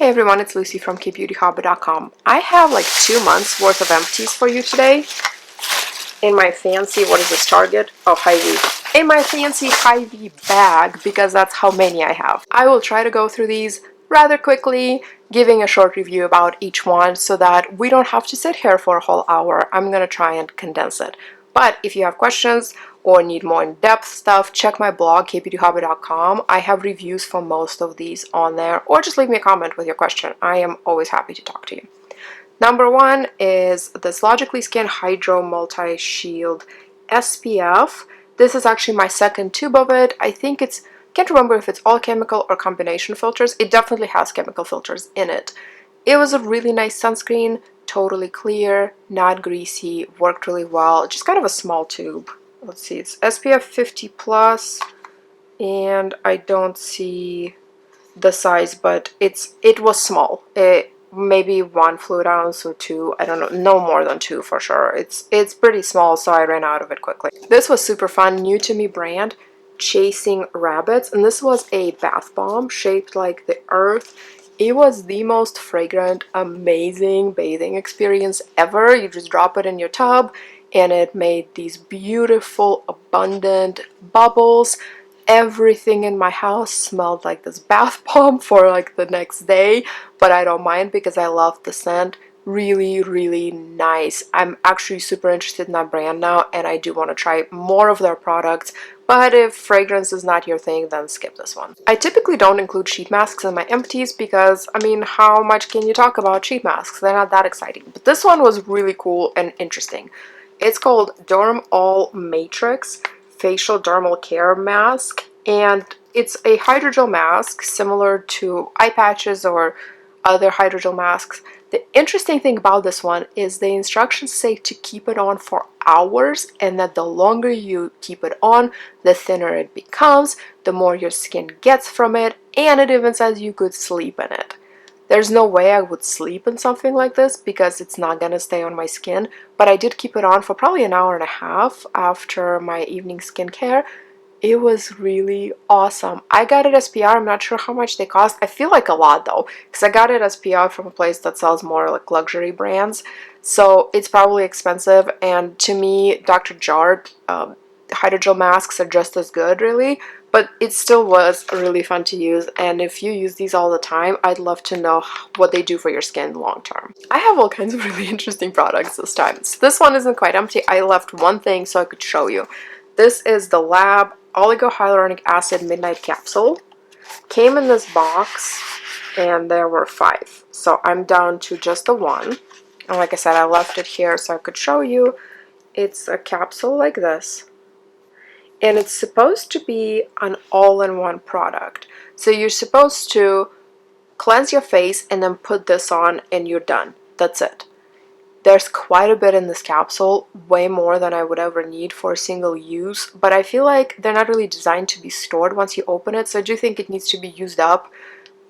Hey everyone, it's Lucy from KBeautyHobbit.com. I have like 2 months worth of empties for you today in my fancy, what is this, Target? Oh, Hy-Vee. In my fancy Hy-Vee bag, because that's how many I have. I will try to go through these rather quickly, giving a short review about each one so that we don't have to sit here for a whole hour. I'm gonna try and condense it. But if you have questions or need more in-depth stuff, check my blog, KBeautyHobbit.com. I have reviews for most of these on there, or just leave me a comment with your question. I am always happy to talk to you. Number one is this Logically Skin Hydro Multi-Shield SPF. This is actually my second tube of it. I think it's, can't remember if it's all chemical or combination filters. It definitely has chemical filters in it. It was a really nice sunscreen, totally clear, not greasy, worked really well. Just kind of a small tube. Let's see, it's SPF 50 plus, and I don't see the size, but it was small. Maybe 1 fluid ounce or 2, I don't know, no more than 2 for sure. It's pretty small, so I ran out of it quickly. This was super fun, new to me brand, Chasing Rabbits, and this was a bath bomb shaped like the earth. It was the most fragrant, amazing bathing experience ever. You just drop it in your tub and it made these beautiful, abundant bubbles. Everything in my house smelled like this bath bomb for like the next day, but I don't mind because I love the scent. Really, really nice. I'm actually super interested in that brand now, and I do want to try more of their products, but if fragrance is not your thing, then skip this one. I typically don't include sheet masks in my empties because, I mean, how much can you talk about sheet masks? They're not that exciting, but this one was really cool and interesting. It's called Dormall Matrix Facial Dermal Care Mask, and it's a hydrogel mask similar to eye patches or other hydrogel masks. The interesting thing about this one is the instructions say to keep it on for hours, and that the longer you keep it on, the thinner it becomes, the more your skin gets from it, and it even says you could sleep in it. There's no way I would sleep in something like this because it's not gonna stay on my skin, but I did keep it on for probably an hour and a half after my evening skincare. It was really awesome. I got it as PR. I'm not sure how much they cost. I feel like a lot though, because I got it as PR from a place that sells more like luxury brands. So it's probably expensive, and to me, Dr. Jart hydrogel masks are just as good really, but it still was really fun to use, and if you use these all the time, I'd love to know what they do for your skin long term. I have all kinds of really interesting products this time. So this one isn't quite empty. I left one thing so I could show you. This is the Lab Oligo Hyaluronic Acid Midnight Capsule. Came in this box and there were 5. So I'm down to just the one. And like I said, I left it here so I could show you. It's a capsule like this. And it's supposed to be an all-in-one product. So you're supposed to cleanse your face and then put this on and you're done. That's it. There's quite a bit in this capsule, way more than I would ever need for a single use, but I feel like they're not really designed to be stored once you open it, so I do think it needs to be used up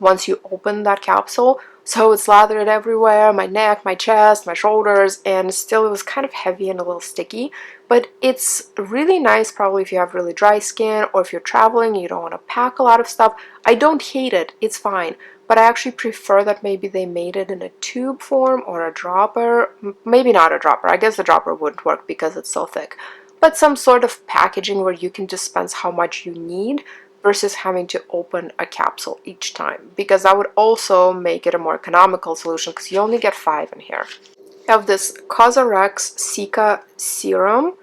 once you open that capsule. So it's lathered everywhere, my neck, my chest, my shoulders, and still it was kind of heavy and a little sticky, but it's really nice probably if you have really dry skin or if you're traveling and you don't want to pack a lot of stuff. I don't hate it, it's fine. But I actually prefer that maybe they made it in a tube form or a dropper. Maybe not a dropper. I guess the dropper wouldn't work because it's so thick. But some sort of packaging where you can dispense how much you need versus having to open a capsule each time. Because that would also make it a more economical solution because you only get 5 in here. I have this COSRX Cica Serum.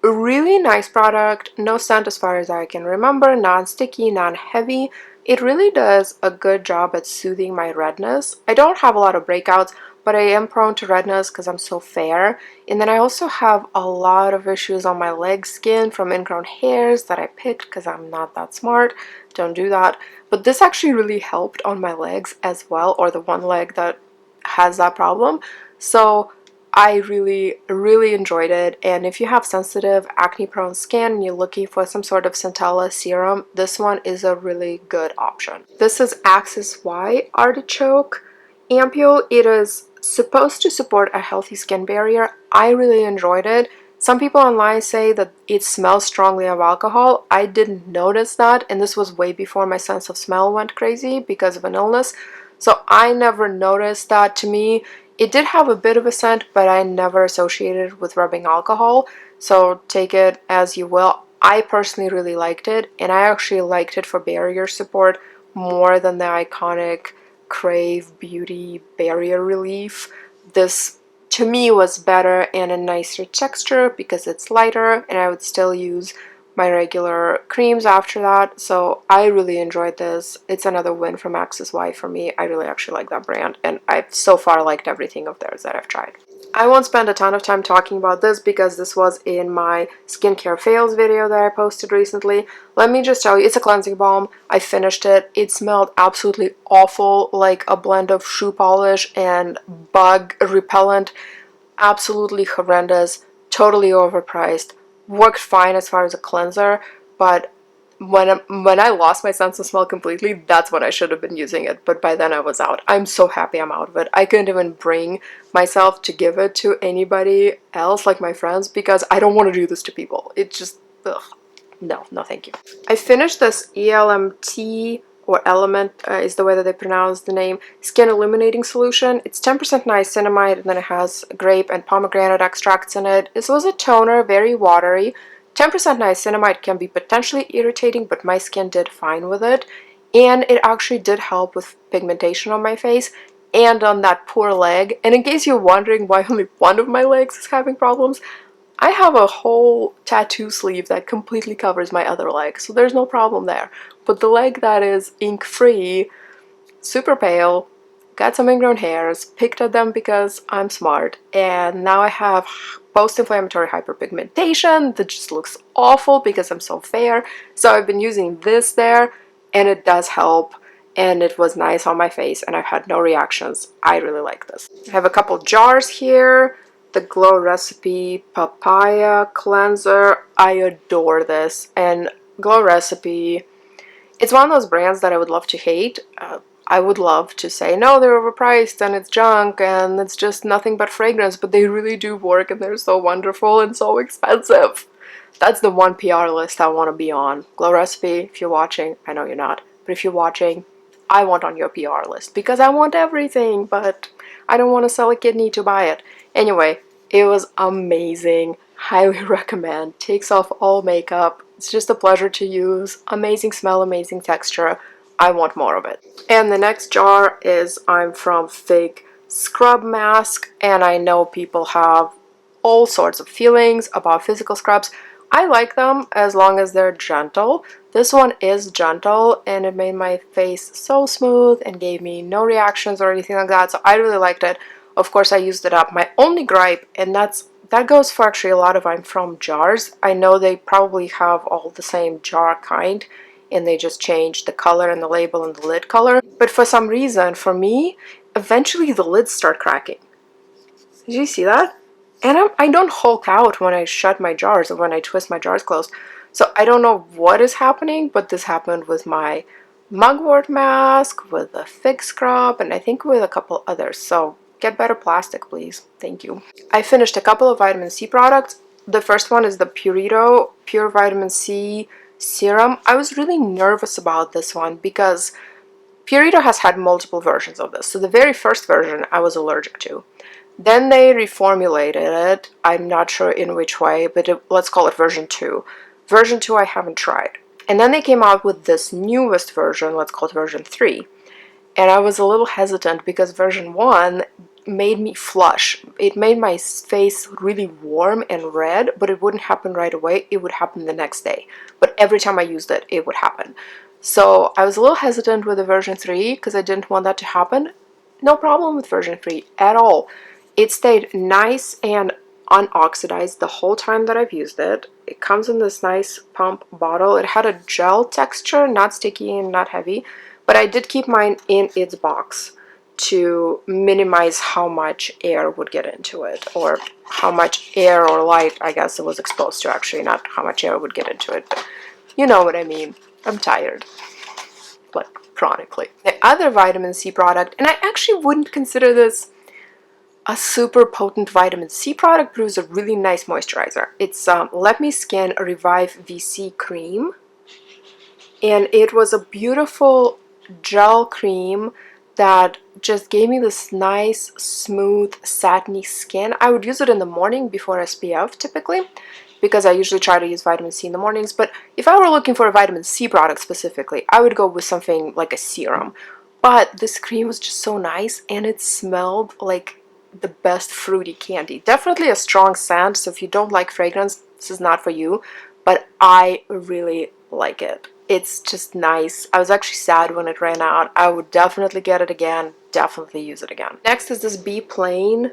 A really nice product. No scent as far as I can remember. Non-sticky, non-heavy. It really does a good job at soothing my redness. I don't have a lot of breakouts, but I am prone to redness because I'm so fair. And then I also have a lot of issues on my leg skin from ingrown hairs that I picked because I'm not that smart. Don't do that. But this actually really helped on my legs as well, or the one leg that has that problem. So I really, really enjoyed it, and if you have sensitive, acne-prone skin and you're looking for some sort of centella serum, this one is a really good option. This is Axis Y Artichoke Ampoule. It is supposed to support a healthy skin barrier. I really enjoyed it. Some people online say that it smells strongly of alcohol. I didn't notice that, and this was way before my sense of smell went crazy because of an illness. So I never noticed that. To me, it did have a bit of a scent, but I never associated it with rubbing alcohol. So take it as you will. I personally really liked it, and I actually liked it for barrier support more than the iconic Crave Beauty Barrier Relief. This to me was better and a nicer texture because it's lighter, and I would still use my regular creams after that. So I really enjoyed this. It's another win from Access Y for me. I really actually like that brand, and I've so far liked everything of theirs that I've tried. I won't spend a ton of time talking about this because this was in my skincare fails video that I posted recently. Let me just tell you, it's a cleansing balm. I finished it. It smelled absolutely awful, like a blend of shoe polish and bug repellent. Absolutely horrendous, totally overpriced. Worked fine as far as a cleanser, but when I lost my sense of smell completely, that's when I should have been using it, but by then I was out. I'm so happy I'm out of it. I couldn't even bring myself to give it to anybody else, like my friends, because I don't want to do this to people. It just, ugh. No, no thank you. I finished this ELMT, or Element is the way that they pronounce the name, Skin Illuminating Solution. It's 10% niacinamide, and then it has grape and pomegranate extracts in it. This was a toner, very watery. 10% niacinamide can be potentially irritating, but my skin did fine with it. And it actually did help with pigmentation on my face and on that poor leg. And in case you're wondering why only one of my legs is having problems, I have a whole tattoo sleeve that completely covers my other leg, so there's no problem there. But the leg that is ink-free, super pale, got some ingrown hairs, picked at them because I'm smart, and now I have post-inflammatory hyperpigmentation that just looks awful because I'm so fair. So I've been using this there, and it does help, and it was nice on my face, and I've had no reactions. I really like this. I have a couple jars here. The Glow Recipe Papaya Cleanser. I adore this, and Glow Recipe, it's one of those brands that I would love to hate. I would love to say, no, they're overpriced and it's junk and it's just nothing but fragrance, but they really do work and they're so wonderful and so expensive. That's the one PR list I want to be on. Glow Recipe, if you're watching, I know you're not, but if you're watching, I want on your PR list because I want everything, but I don't want to sell a kidney to buy it. Anyway, it was amazing. Highly recommend. Takes off all makeup. It's just a pleasure to use. Amazing smell, amazing texture. I want more of it. And the next jar is I'm from Fig Scrub Mask, and I know people have all sorts of feelings about physical scrubs. I like them as long as they're gentle. This one is gentle, and it made my face so smooth and gave me no reactions or anything like that, so I really liked it. Of course, I used it up. My only gripe, and that goes for actually a lot of I'm From jars. I know they probably have all the same jar kind, and they just changed the color and the label and the lid color. But for some reason, for me, eventually the lids start cracking. Did you see that? And I don't hulk out when I shut my jars or when I twist my jars closed. So I don't know what is happening, but this happened with my mugwort mask, with the Fig Scrub, and I think with a couple others. So get better plastic, please. Thank you. I finished a couple of vitamin C products. The first one is the Purito Pure Vitamin C Serum. I was really nervous about this one because Purito has had multiple versions of this. So the very first version I was allergic to. Then they reformulated it. I'm not sure in which way, but let's call it version 2. Version 2 I haven't tried. And then they came out with this newest version, let's call it version 3. And I was a little hesitant because version 1 made me flush. It made my face really warm and red, but it wouldn't happen right away. It would happen the next day. But every time I used it, it would happen. So I was a little hesitant with the version 3 because I didn't want that to happen. No problem with version 3 at all. It stayed nice and unoxidized the whole time that I've used it. It comes in this nice pump bottle. It had a gel texture, not sticky and not heavy, but I did keep mine in its box to minimize how much air would get into it, or how much air or light, I guess, it was exposed to, actually, not how much air would get into it, but you know what I mean. I'm tired, like chronically. The other vitamin C product, and I actually wouldn't consider this a super potent vitamin C product, but it was a really nice moisturizer. It's Let Me Skin Revive VC Cream, and it was a beautiful gel cream that just gave me this nice, smooth, satiny skin. I would use it in the morning before SPF typically, because I usually try to use vitamin C in the mornings. But if I were looking for a vitamin C product specifically, I would go with something like a serum. But this cream was just so nice, and it smelled like the best fruity candy. Definitely a strong scent, so if you don't like fragrance, this is not for you, but I really like it. It's just nice. I was actually sad when it ran out. I would definitely get it again, definitely use it again. Next is this BePlain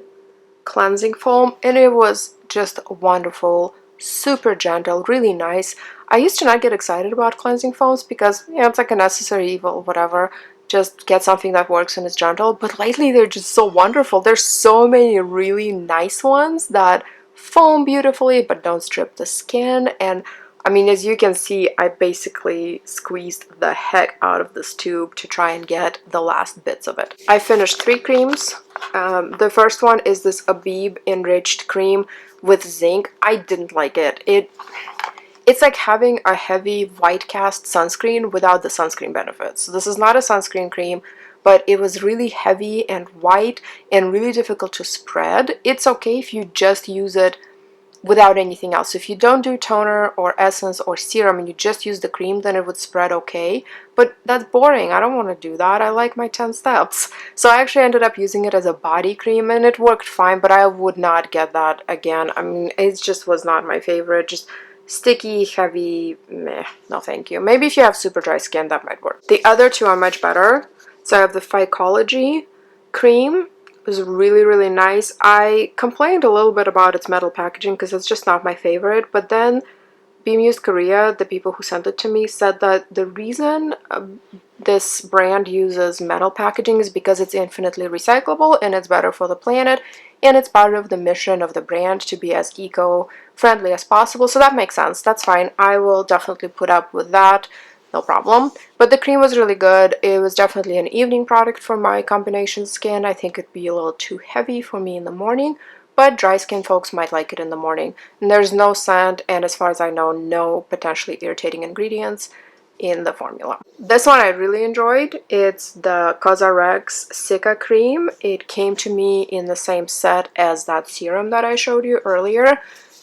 cleansing foam, and it was just wonderful, super gentle, really nice. I used to not get excited about cleansing foams because, yeah, it's like a necessary evil, whatever. Just get something that works and is gentle. But lately they're just so wonderful. There's so many really nice ones that foam beautifully but don't strip the skin. And I mean, as you can see, I basically squeezed the heck out of this tube to try and get the last bits of it. I finished 3 creams. The first one is this Abib Enriched cream with zinc. I didn't like it. It's like having a heavy white cast sunscreen without the sunscreen benefits. So this is not a sunscreen cream, but it was really heavy and white and really difficult to spread. It's okay if you just use it without anything else. So if you don't do toner or essence or serum and you just use the cream, then it would spread okay. But that's boring. I don't want to do that. I like my 10 steps. So I actually ended up using it as a body cream, and it worked fine, but I would not get that again. I mean, it just was not my favorite. Just sticky, heavy, meh, no thank you. Maybe if you have super dry skin, that might work. The other two are much better. So I have the Phycology cream. It was really, really nice. I complained a little bit about its metal packaging because it's just not my favorite, but then Bemused Korea, the people who sent it to me, said that the reason this brand uses metal packaging is because it's infinitely recyclable and it's better for the planet, and it's part of the mission of the brand to be as eco-friendly as possible. So that makes sense. That's fine. I will definitely put up with that. No problem. But the cream was really good. It was definitely an evening product for my combination skin. I think it'd be a little too heavy for me in the morning, but dry skin folks might like it in the morning. And there's no scent, and as far as I know, no potentially irritating ingredients in the formula. This one I really enjoyed. It's the COSRX Cica cream. It came to me in the same set as that serum that I showed you earlier.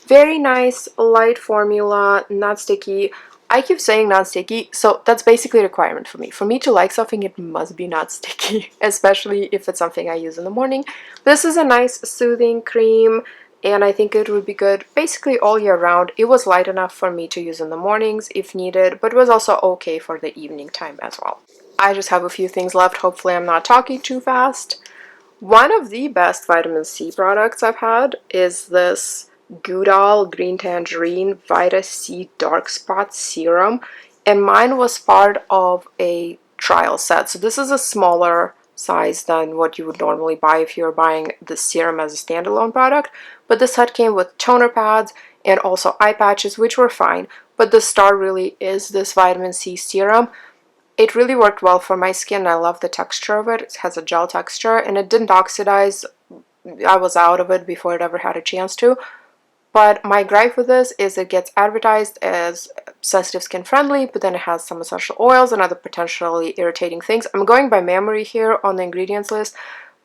Very nice, light formula, not sticky. I keep saying not sticky, so that's basically a requirement for me. For me to like something, it must be not sticky, especially if it's something I use in the morning. This is a nice soothing cream, and I think it would be good basically all year round. It was light enough for me to use in the mornings if needed, but it was also okay for the evening time as well. I just have a few things left. Hopefully I'm not talking too fast. One of the best vitamin C products I've had is this Goodall Green Tangerine Vita C Dark Spot Serum, and mine was part of a trial set. So this is a smaller size than what you would normally buy if you're buying the serum as a standalone product, but the set came with toner pads and also eye patches, which were fine. But the star really is this vitamin C serum. It really worked well for my skin. I love the texture of it. It has a gel texture, and it didn't oxidize. I was out of it before it ever had a chance to. But my gripe with this is it gets advertised as sensitive skin friendly, but then it has some essential oils and other potentially irritating things. I'm going by memory here on the ingredients list,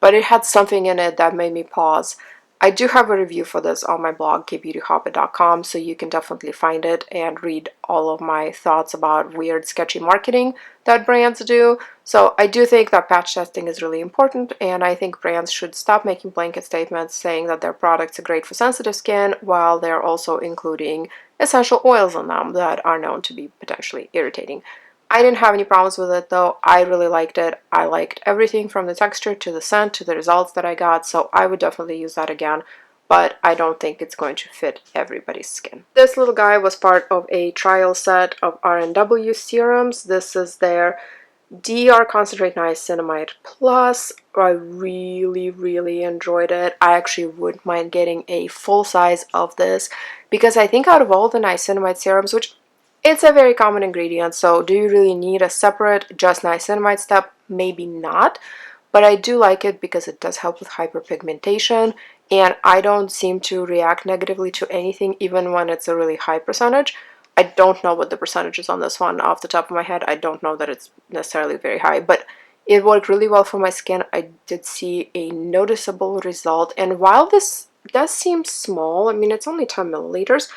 but it had something in it that made me pause. I do have a review for this on my blog, KBeautyHobbit.com, so you can definitely find it and read all of my thoughts about weird, sketchy marketing that brands do. So I do think that patch testing is really important, and I think brands should stop making blanket statements saying that their products are great for sensitive skin while they're also including essential oils in them that are known to be potentially irritating. I didn't have any problems with it though. I really liked it. I liked everything from the texture to the scent to the results that I got, so I would definitely use that again, but I don't think it's going to fit everybody's skin. This little guy was part of a trial set of RNW serums. This is their DR Concentrate Niacinamide Plus. I really, really enjoyed it. I actually wouldn't mind getting a full size of this because I think out of all the niacinamide serums, which it's a very common ingredient, so do you really need a separate just niacinamide step? Maybe not, but I do like it because it does help with hyperpigmentation, and I don't seem to react negatively to anything even when it's a really high percentage. I don't know what the percentage is on this one off the top of my head. I don't know that it's necessarily very high, but It worked really well for my skin. I did see a noticeable result, and while this does seem small, I mean it's only 10 milliliters,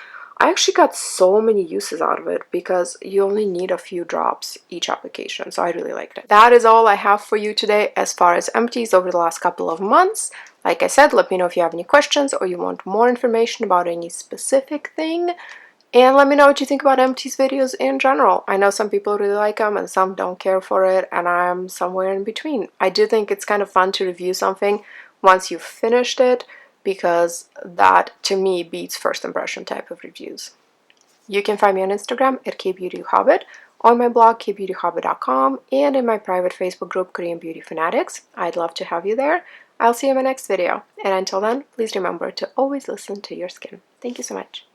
I actually got so many uses out of it because you only need a few drops each application, so I really liked it. That is all I have for you today as far as empties over the last couple of months. Like I said, let me know if you have any questions or you want more information about any specific thing. And let me know what you think about empties videos in general. I know some people really like them and some don't care for it, and I'm somewhere in between. I do think it's kind of fun to review something once you've finished it, because that, to me, beats first impression type of reviews. You can find me on Instagram at KBeautyHobbit, on my blog KBeautyHobbit.com, and in my private Facebook group Korean Beauty Fanatics. I'd love to have you there. I'll see you in my next video. And until then, please remember to always listen to your skin. Thank you so much.